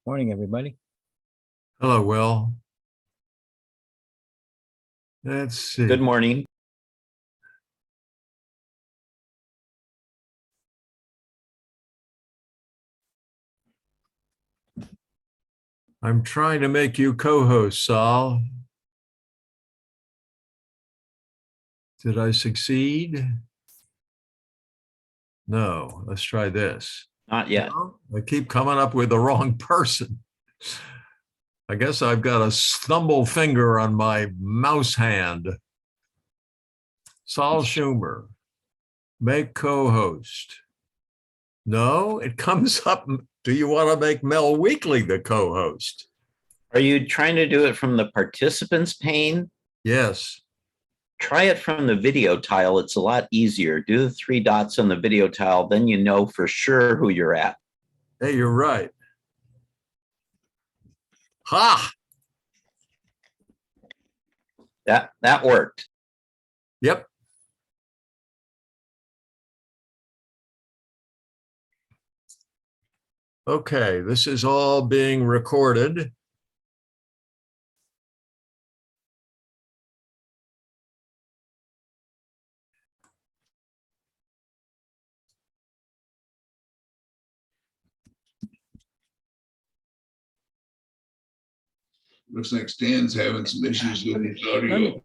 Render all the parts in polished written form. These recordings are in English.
Morning, everybody. Hello, Will. Let's see. Good morning. I'm trying to make you co-host, Saul. Did I succeed? No, let's try this. Not yet. No, I keep coming up with the wrong person. I guess I've got a stumble finger on my mouse hand. Saul Schumer, make co-host. No, it comes up. Do you want to make Mel Weekly the co-host? Are you trying to do it from the participants pane? Yes. Try it from the video tile. It's a lot easier. Do the three dots on the video tile, then you know for sure who you're at. Hey, you're right. Ha! That worked. Yep. Okay, this is all being recorded. Looks like Stan's having some issues with his audio.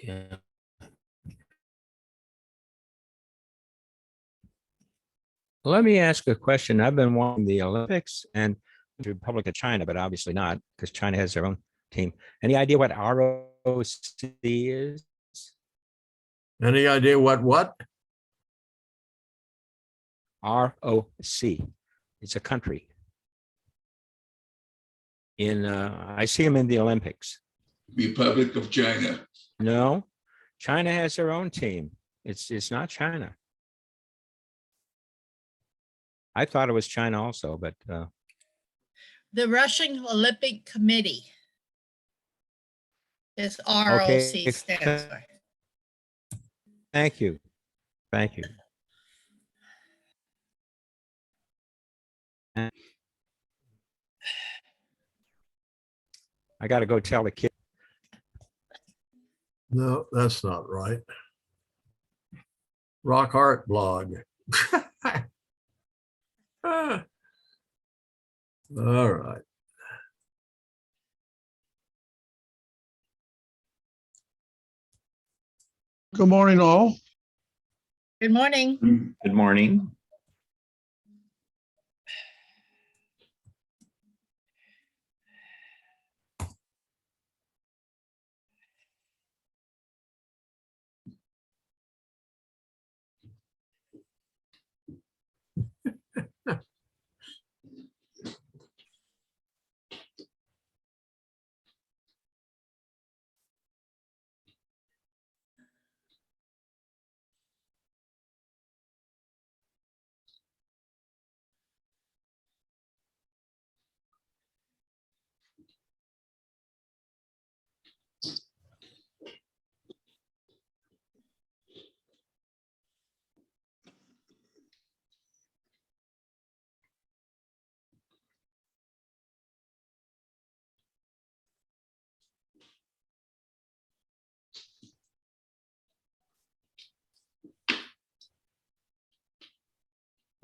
Yeah. Let me ask a question. I've been watching the Olympics and the Republic of China, but obviously not because China has their own team. Any idea what ROC is? Any idea what? ROC. It's a country. I see them in the Olympics. Republic of China. No, China has their own team. It's not China. I thought it was China also, but The Russian Olympic Committee is ROC Okay. stands for. thank you. Thank you. I got to go tell the kid. No, that's not right. Rock Art blog. All right. Good morning, all. Good morning. Good morning.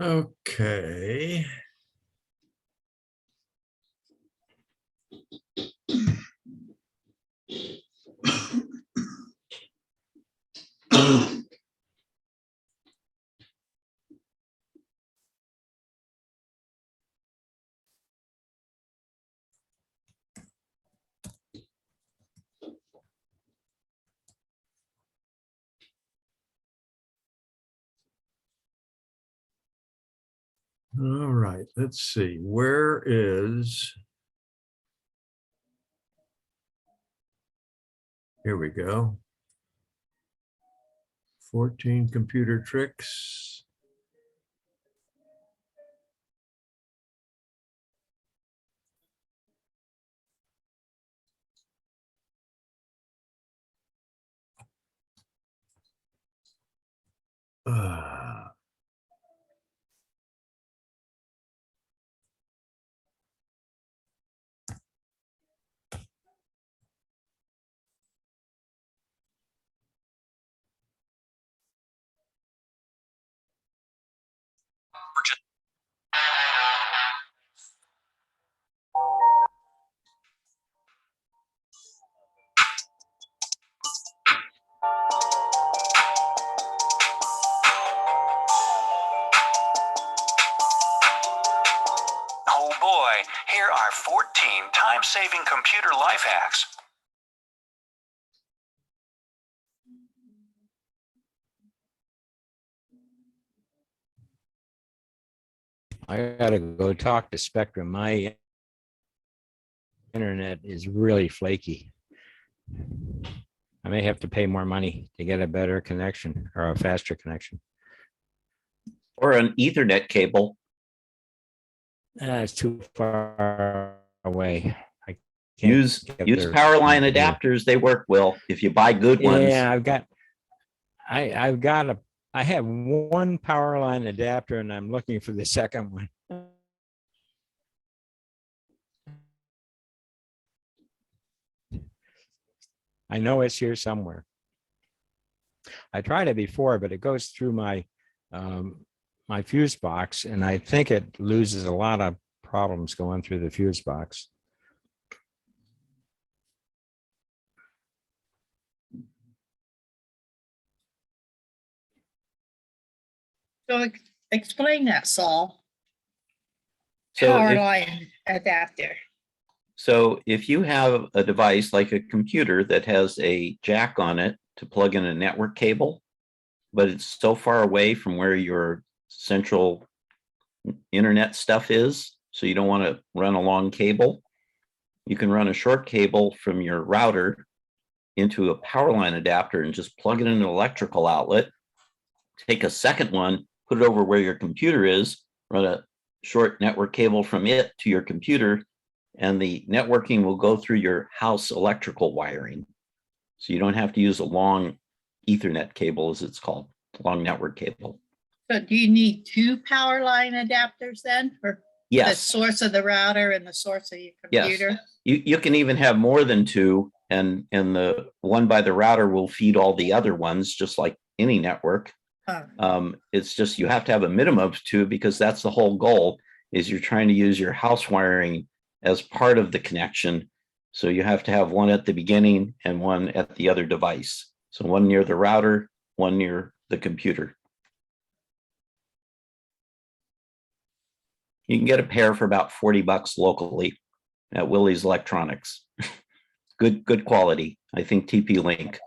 Okay. All right, let's see. Where is? Here we go. 14 computer tricks. Here are 14 time-saving computer life hacks. I gotta go talk to Spectrum. My internet is really flaky. I may have to pay more money to get a better connection or a faster connection. Or an Ethernet cable. It's too far away. I can't Use get use there power line from here. adapters. They work well if you buy good ones. Yeah, I have one power line adapter and I'm looking for the second one. I know it's here somewhere. I tried it before, but it goes through my my fuse box, and I think it loses a lot of problems going through the fuse box. So explain that, Saul. So Power if, line adapter. so if you have a device like a computer that has a jack on it to plug in a network cable, but it's so far away from where your central internet stuff is, so you don't want to run a long cable, you can run a short cable from your router into a power line adapter and just plug it in an electrical outlet, take a second one, put it over where your computer is, run a short network cable from it to your computer, and the networking will go through your house electrical wiring. So you don't have to use a long Ethernet cable, as it's called, long network cable. So do you need two power line adapters then for the Yes, source of the router and the source of your Yes. computer? you can even have more than two, and the one by the router will feed all the other ones, just like any network. It's just you have to have a minimum of two, because that's the whole goal, is you're trying to use your house wiring as part of the connection. So you have to have one at the beginning and one at the other device. So one near the router, one near the computer. You can get a pair for about $40 locally at Willie's Electronics. Good quality. I think TP-Link.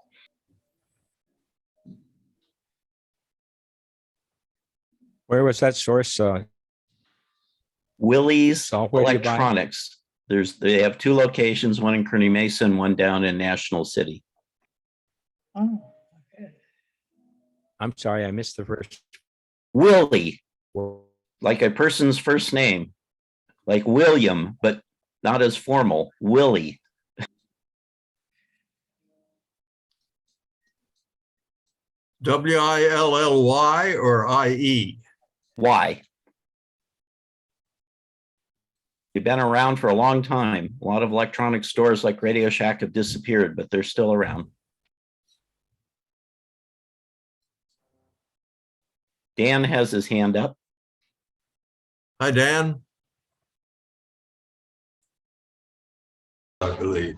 Where was that source? Willie's Saul, where do you buy? Electronics. They have two locations, one in Kearney Mason, one down in National City. Oh, okay. I'm sorry, I missed the first. Willie, word. like a person's first name, like William, but not as formal. Willie. WILLY or IE? Why? You've been around for a long time. A lot of electronic stores like Radio Shack have disappeared, but they're still around. Dan has his hand up. Hi, Dan. I believe.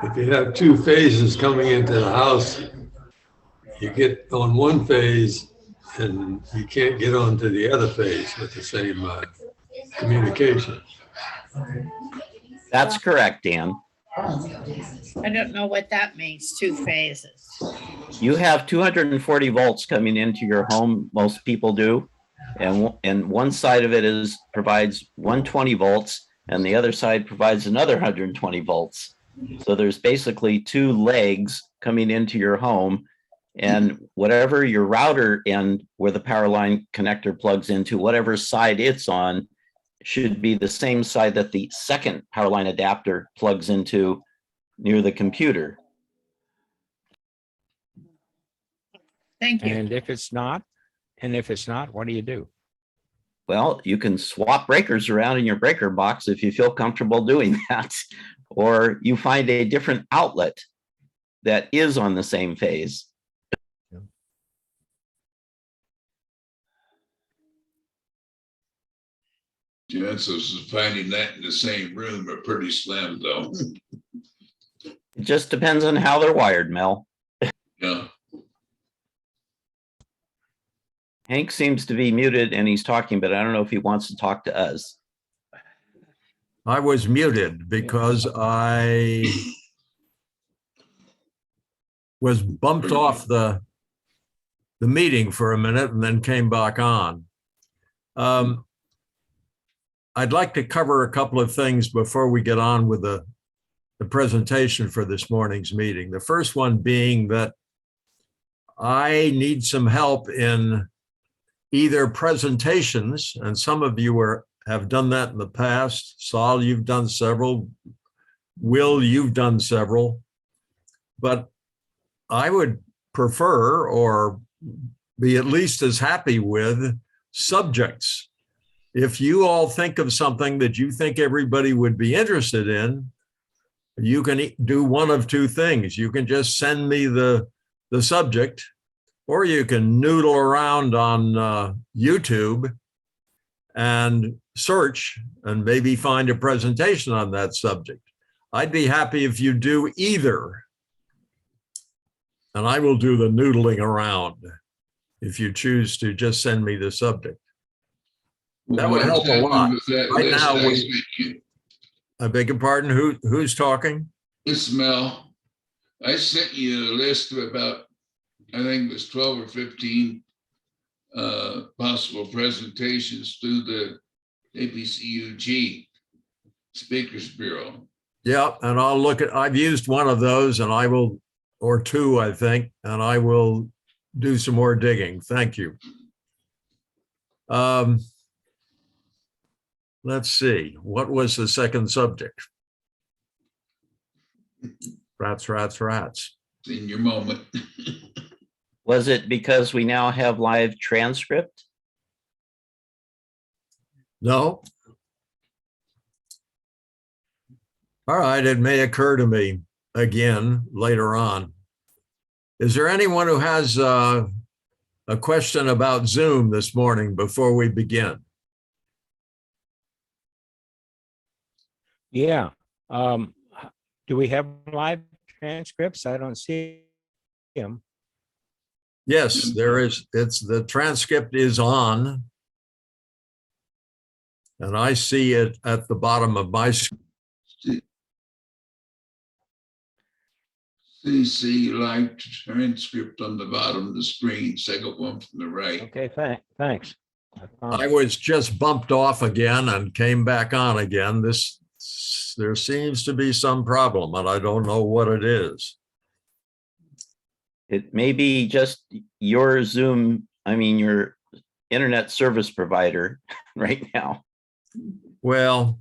If you have two phases coming into the house, you get on one phase and you can't get onto the other phase with the same communication. That's correct, Dan. I don't know what that means, two phases. You have 240 volts coming into your home, most people do. And one side of it provides 120 volts and the other side provides another 120 volts. So there's basically two legs coming into your home, and whatever your router end where the power line connector plugs into, whatever side it's on, should be the same side that the second power line adapter plugs into near the computer. Thank you. And if it's not, what do you do? Well, you can swap breakers around in your breaker box if you feel comfortable doing that, or you find a different outlet that is on the same phase. Chances of finding that in the same room are pretty slim, though. It just depends on how they're wired, Mel. Yeah. Hank seems to be muted and he's talking, but I don't know if he wants to talk to us. I was muted because I was bumped off the meeting for a minute and then came back on. I'd like to cover a couple of things before we get on with the presentation for this morning's meeting. The first one being that I need some help in either presentations, and some of you have done that in the past. Saul, you've done several. Will, you've done several. But I would prefer or be at least as happy with subjects. If you all think of something that you think everybody would be interested in, you can do one of two things. You can just send me the subject, or you can noodle around on YouTube and search and maybe find a presentation on that subject. I'd be happy if you do either. And I will do the noodling around if you choose to just send me the subject. That would help a lot. Right now, I beg your pardon, who's talking? It's Mel. I sent you a list of about, I think it was 12 or 15 possible presentations through the APCUG Speakers Bureau. Yeah, and I'll look at, I've used one of those and I will, or two, I think, and I will do some more digging. Thank you. Let's see, what was the second subject? Rats. In your moment. Was it because we now have live transcript? No. All right, it may occur to me again later on. Is there anyone who has a question about Zoom this morning before we begin? Yeah. Do we have live transcripts? I don't see them. Yes, there is. The transcript is on. And I see it at the bottom of my screen. CC live transcript on the bottom of the screen, second one from the right. Okay, thanks. I was just bumped off again and came back on again. There seems to be some problem and I don't know what it is. It may be just your Zoom, your internet service provider right now. Well,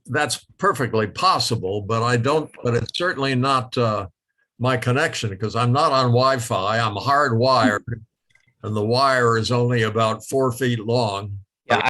that's perfectly possible, but it's certainly not my connection because I'm not on Wi-Fi. I'm hardwired and the wire is only about 4 feet long.